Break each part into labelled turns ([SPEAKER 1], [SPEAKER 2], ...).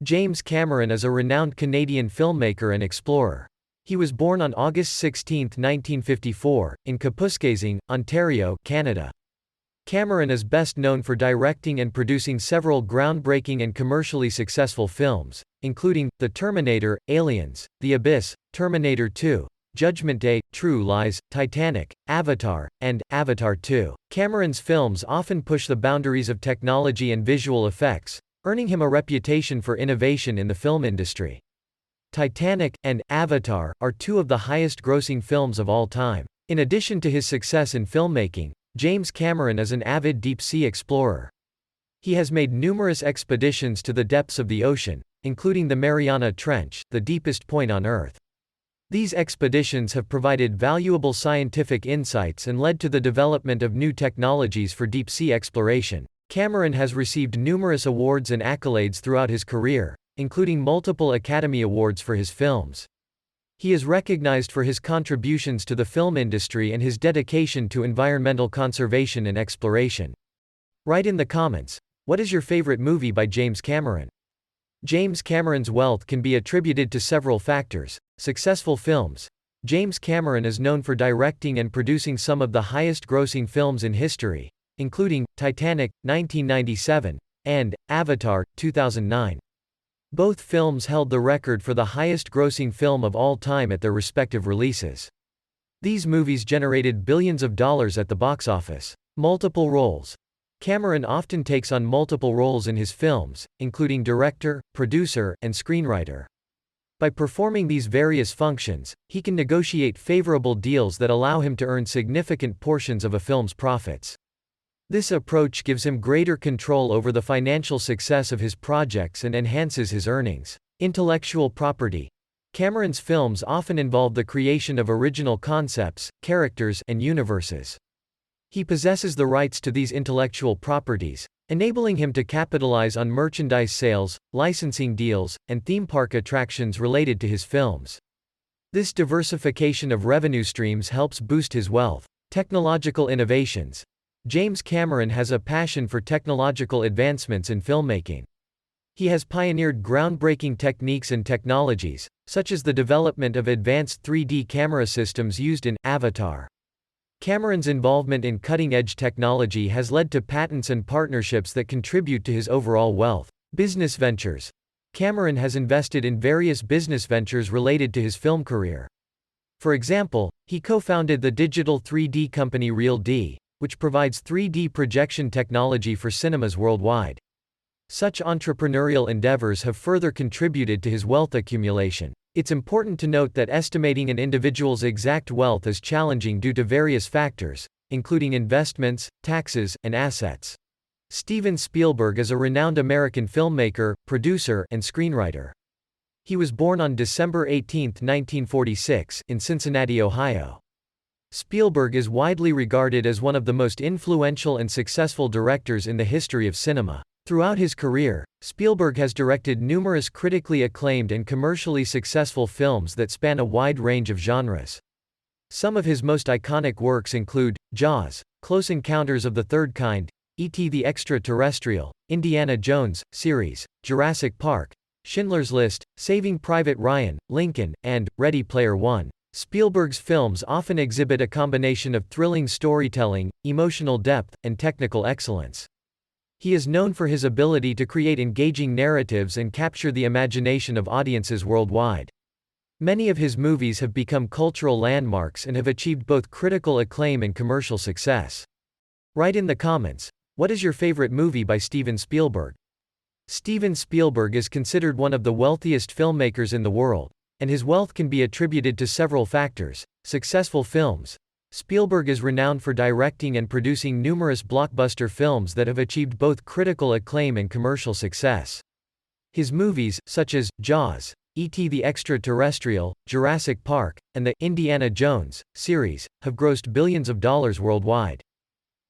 [SPEAKER 1] James Cameron is a renowned Canadian filmmaker and explorer. He was born on August 16, 1954, in Kapuskasing, Ontario, Canada. Cameron is best known for directing and producing several groundbreaking and commercially successful films, including The Terminator, Aliens, The Abyss, Terminator 2, Judgment Day, True Lies, Titanic, Avatar, and Avatar 2. Cameron's films often push the boundaries of technology and visual effects, earning him a reputation for innovation in the film industry. Titanic and Avatar are two of the highest-grossing films of all time. In addition to his success in filmmaking, James Cameron is an avid deep-sea explorer. He has made numerous expeditions to the depths of the ocean, including the Mariana Trench, the deepest point on Earth. These expeditions have provided valuable scientific insights and led to the development of new technologies for deep-sea exploration. Cameron has received numerous awards and accolades throughout his career, including multiple Academy Awards for his films. He is recognized for his contributions to the film industry and his dedication to environmental conservation and exploration. Write in the comments, what is your favorite movie by James Cameron? James Cameron's wealth can be attributed to several factors. Successful films. James Cameron is known for directing and producing some of the highest-grossing films in history, including Titanic, 1997, and Avatar, 2009. Both films held the record for the highest-grossing film of all time at their respective releases. These movies generated billions of dollars at the box office. Multiple roles. Cameron often takes on multiple roles in his films, including director, producer, and screenwriter. By performing these various functions, he can negotiate favorable deals that allow him to earn significant portions of a film's profits. This approach gives him greater control over the financial success of his projects and enhances his earnings. Intellectual property. Cameron's films often involve the creation of original concepts, characters, and universes. He possesses the rights to these intellectual properties, enabling him to capitalize on merchandise sales, licensing deals, and theme park attractions related to his films. This diversification of revenue streams helps boost his wealth. Technological innovations. James Cameron has a passion for technological advancements in filmmaking. He has pioneered groundbreaking techniques and technologies, such as the development of advanced 3D camera systems used in Avatar. Cameron's involvement in cutting-edge technology has led to patents and partnerships that contribute to his overall wealth. Business ventures. Cameron has invested in various business ventures related to his film career. For example, he co-founded the digital 3D company Real D, which provides 3D projection technology for cinemas worldwide. Such entrepreneurial endeavors have further contributed to his wealth accumulation. It's important to note that estimating an individual's exact wealth is challenging due to various factors, including investments, taxes, and assets. Steven Spielberg is a renowned American filmmaker, producer, and screenwriter. He was born on December 18, 1946, in Cincinnati, Ohio. Spielberg is widely regarded as one of the most influential and successful directors in the history of cinema. Throughout his career, Spielberg has directed numerous critically acclaimed and commercially successful films that span a wide range of genres. Some of his most iconic works include Jaws, Close Encounters of the Third Kind, E.T. the Extraterrestrial, Indiana Jones series, Jurassic Park, Schindler's List, Saving Private Ryan, Lincoln, and Ready Player One. Spielberg's films often exhibit a combination of thrilling storytelling, emotional depth, and technical excellence. He is known for his ability to create engaging narratives and capture the imagination of audiences worldwide. Many of his movies have become cultural landmarks and have achieved both critical acclaim and commercial success. Write in the comments, what is your favorite movie by Steven Spielberg? Steven Spielberg is considered one of the wealthiest filmmakers in the world, and his wealth can be attributed to several factors. Successful films. Spielberg is renowned for directing and producing numerous blockbuster films that have achieved both critical acclaim and commercial success. His movies, such as Jaws, E.T. the Extraterrestrial, Jurassic Park, and the Indiana Jones series, have grossed billions of dollars worldwide.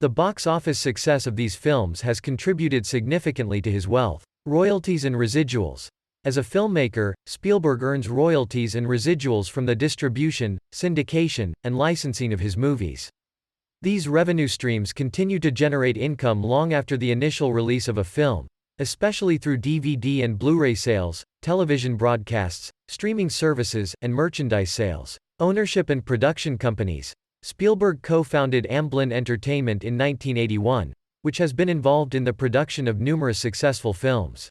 [SPEAKER 1] The box office success of these films has contributed significantly to his wealth. Royalties and residuals. As a filmmaker, Spielberg earns royalties and residuals from the distribution, syndication, and licensing of his movies. These revenue streams continue to generate income long after the initial release of a film, especially through DVD and Blu-ray sales, television broadcasts, streaming services, and merchandise sales. Ownership and production companies. Spielberg co-founded Amblin Entertainment in 1981, which has been involved in the production of numerous successful films.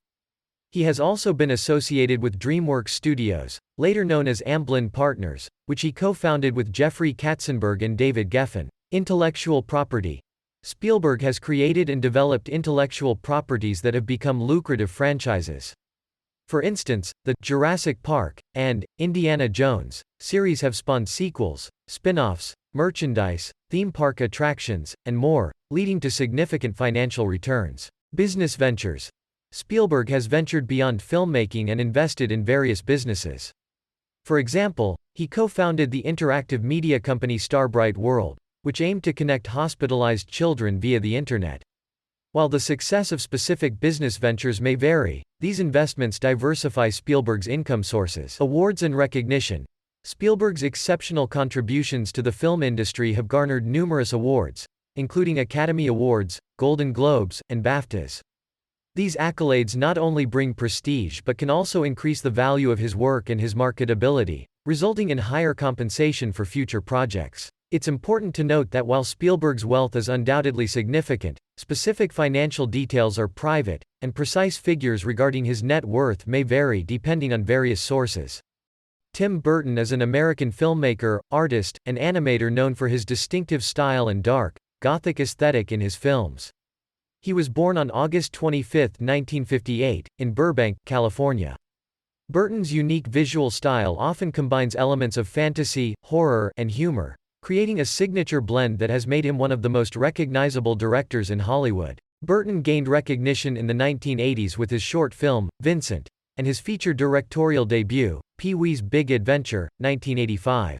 [SPEAKER 1] He has also been associated with DreamWorks Studios, later known as Amblin Partners, which he co-founded with Jeffrey Katzenberg and David Geffen. Intellectual property. Spielberg has created and developed intellectual properties that have become lucrative franchises. For instance, the Jurassic Park and Indiana Jones series have spawned sequels, spin-offs, merchandise, theme park attractions, and more, leading to significant financial returns. Business ventures. Spielberg has ventured beyond filmmaking and invested in various businesses. For example, he co-founded the interactive media company Starbright World, which aimed to connect hospitalized children via the internet. While the success of specific business ventures may vary, these investments diversify Spielberg's income sources. Awards and recognition. Spielberg's exceptional contributions to the film industry have garnered numerous awards, including Academy Awards, Golden Globes, and BAFTAs. These accolades not only bring prestige but can also increase the value of his work and his marketability, resulting in higher compensation for future projects. It's important to note that while Spielberg's wealth is undoubtedly significant, specific financial details are private, and precise figures regarding his net worth may vary depending on various sources. Tim Burton is an American filmmaker, artist, and animator known for his distinctive style and dark, gothic aesthetic in his films. He was born on August 25, 1958, in Burbank, California. Burton's unique visual style often combines elements of fantasy, horror, and humor, creating a signature blend that has made him one of the most recognizable directors in Hollywood. Burton gained recognition in the 1980s with his short film, Vincent, and his feature directorial debut, Pee-wee's Big Adventure, 1985.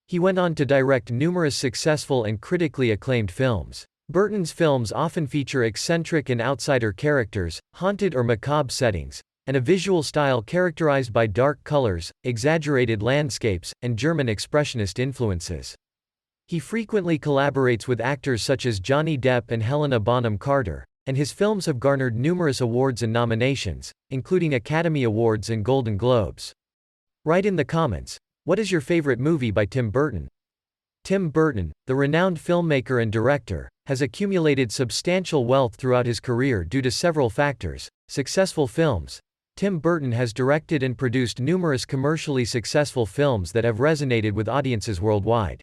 [SPEAKER 1] He went on to direct numerous successful and critically acclaimed films. Burton's films often feature eccentric and outsider characters, haunted or macabre settings, and a visual style characterized by dark colors, exaggerated landscapes, and German expressionist influences. He frequently collaborates with actors such as Johnny Depp and Helena Bonham Carter, and his films have garnered numerous awards and nominations, including Academy Awards and Golden Globes. Write in the comments, what is your favorite movie by Tim Burton? Tim Burton, the renowned filmmaker and director, has accumulated substantial wealth throughout his career due to several factors. Successful films. Tim Burton has directed and produced numerous commercially successful films that have resonated with audiences worldwide.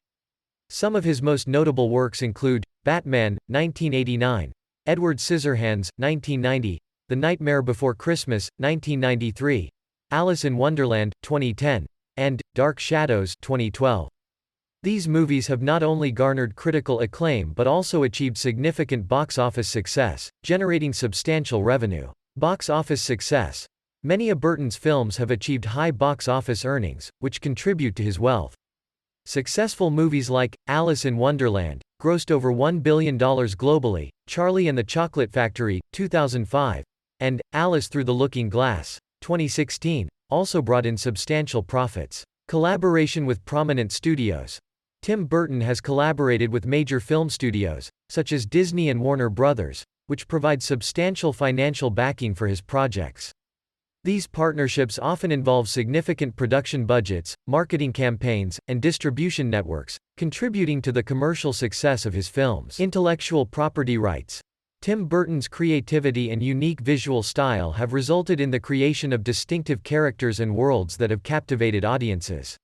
[SPEAKER 1] Some of his most notable works include Batman, 1989, Edward Scissorhands, 1990, The Nightmare Before Christmas, 1993, Alice in Wonderland, 2010, and Dark Shadows, 2012. These movies have not only garnered critical acclaim but also achieved significant box office success, generating substantial revenue. Box office success. Many of Burton's films have achieved high box office earnings, which contribute to his wealth. Successful movies like Alice in Wonderland grossed over $1 billion globally, Charlie and the Chocolate Factory, 2005, and Alice Through the Looking Glass, 2016, also brought in substantial profits. Collaboration with prominent studios. Tim Burton has collaborated with major film studios, such as Disney and Warner Brothers, which provide substantial financial backing for his projects. These partnerships often involve significant production budgets, marketing campaigns, and distribution networks, contributing to the commercial success of his films. Intellectual property rights. Tim Burton's creativity and unique visual style have resulted in the creation of distinctive characters and worlds that have captivated audiences.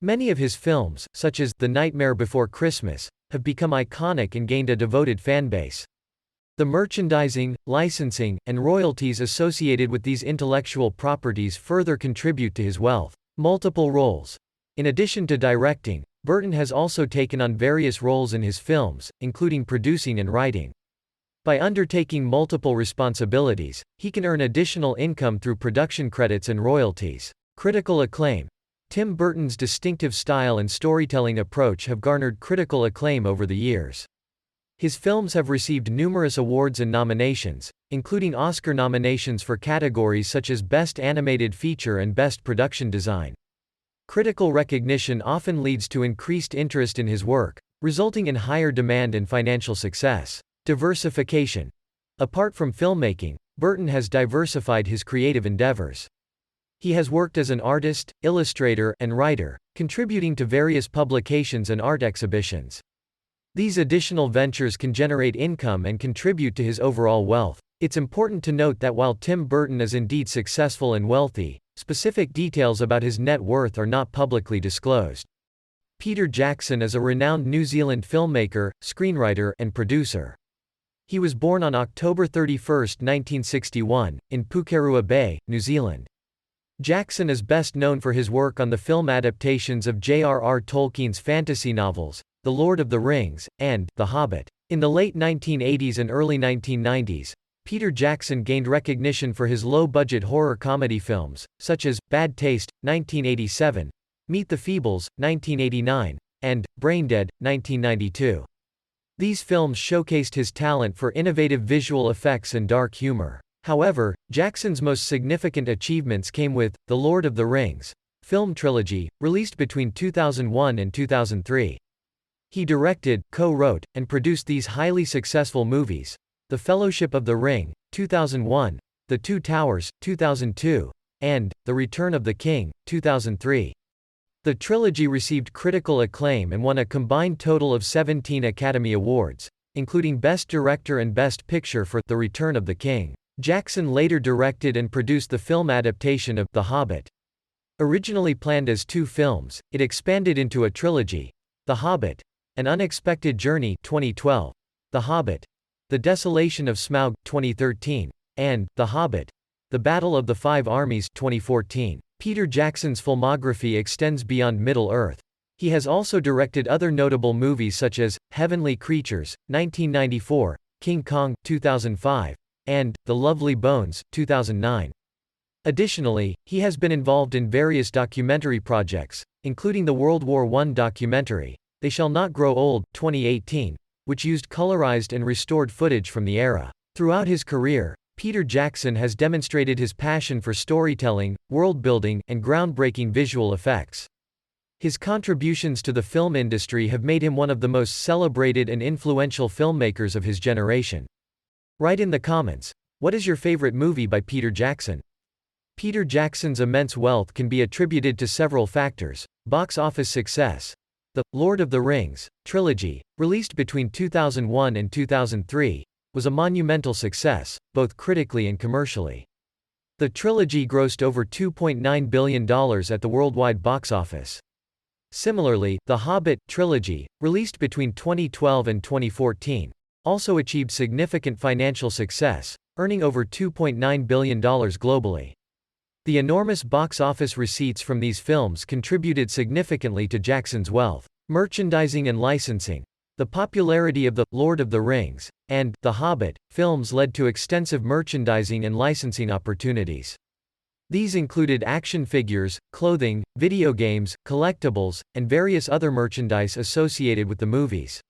[SPEAKER 1] Many of his films, such as The Nightmare Before Christmas, have become iconic and gained a devoted fanbase. The merchandising, licensing, and royalties associated with these intellectual properties further contribute to his wealth. Multiple roles. In addition to directing, Burton has also taken on various roles in his films, including producing and writing. By undertaking multiple responsibilities, he can earn additional income through production credits and royalties. Critical acclaim. Tim Burton's distinctive style and storytelling approach have garnered critical acclaim over the years. His films have received numerous awards and nominations, including Oscar nominations for categories such as Best Animated Feature and Best Production Design. Critical recognition often leads to increased interest in his work, resulting in higher demand and financial success. Diversification. Apart from filmmaking, Burton has diversified his creative endeavors. He has worked as an artist, illustrator, and writer, contributing to various publications and art exhibitions. These additional ventures can generate income and contribute to his overall wealth. It's important to note that while Tim Burton is indeed successful and wealthy, specific details about his net worth are not publicly disclosed. Peter Jackson is a renowned New Zealand filmmaker, screenwriter, and producer. He was born on October 31, 1961, in Pukerua Bay, New Zealand. Jackson is best known for his work on the film adaptations of J.R.R. Tolkien's fantasy novels, The Lord of the Rings, and The Hobbit. In the late 1980s and early 1990s, Peter Jackson gained recognition for his low-budget horror comedy films, such as Bad Taste, 1987, Meet the Feebles, 1989, and Braindead, 1992. These films showcased his talent for innovative visual effects and dark humor. However, Jackson's most significant achievements came with The Lord of the Rings film trilogy, released between 2001 and 2003. He directed, co-wrote, and produced these highly successful movies: The Fellowship of the Ring, 2001, The Two Towers, 2002, and The Return of the King, 2003. The trilogy received critical acclaim and won a combined total of 17 Academy Awards, including Best Director and Best Picture for The Return of the King. Jackson later directed and produced the film adaptation of The Hobbit. Originally planned as 2 films, it expanded into a trilogy: The Hobbit, An Unexpected Journey, 2012, The Hobbit, The Desolation of Smaug, 2013, and The Hobbit, The Battle of the Five Armies, 2014. Peter Jackson's filmography extends beyond Middle-earth. He has also directed other notable movies such as Heavenly Creatures, 1994, King Kong, 2005, and The Lovely Bones, 2009. Additionally, he has been involved in various documentary projects, including the World War I documentary, They Shall Not Grow Old, 2018, which used colorized and restored footage from the era. Throughout his career, Peter Jackson has demonstrated his passion for storytelling, world-building, and groundbreaking visual effects. His contributions to the film industry have made him one of the most celebrated and influential filmmakers of his generation. Write in the comments, what is your favorite movie by Peter Jackson? Peter Jackson's immense wealth can be attributed to several factors: box office success. The Lord of the Rings trilogy, released between 2001 and 2003, was a monumental success, both critically and commercially. The trilogy grossed over $2.9 billion at the worldwide box office. Similarly, The Hobbit trilogy, released between 2012 and 2014, also achieved significant financial success, earning over $2.9 billion globally. The enormous box office receipts from these films contributed significantly to Jackson's wealth. Merchandising and licensing. The popularity of The Lord of the Rings and The Hobbit films led to extensive merchandising and licensing opportunities. These included action figures, clothing, video games, collectibles, and various other merchandise associated with the movies.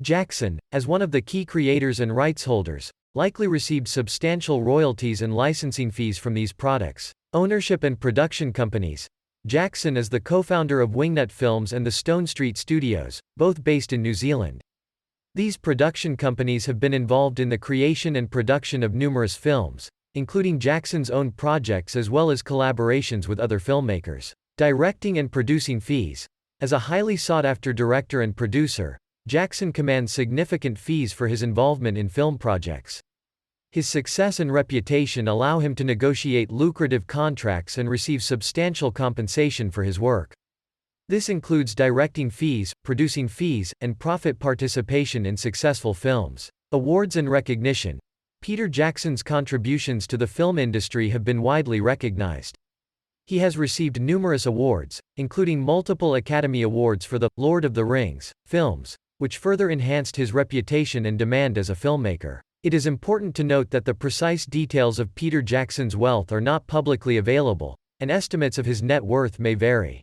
[SPEAKER 1] Jackson, as one of the key creators and rights holders, likely received substantial royalties and licensing fees from these products. Ownership and production companies. Jackson is the co-founder of Wingnut Films and the Stone Street Studios, both based in New Zealand. These production companies have been involved in the creation and production of numerous films, including Jackson's own projects as well as collaborations with other filmmakers. Directing and producing fees. As a highly sought-after director and producer, Jackson commands significant fees for his involvement in film projects. His success and reputation allow him to negotiate lucrative contracts and receive substantial compensation for his work. This includes directing fees, producing fees, and profit participation in successful films. Awards and recognition. Peter Jackson's contributions to the film industry have been widely recognized. He has received numerous awards, including multiple Academy Awards for The Lord of the Rings films, which further enhanced his reputation and demand as a filmmaker. It is important to note that the precise details of Peter Jackson's wealth are not publicly available, and estimates of his net worth may vary.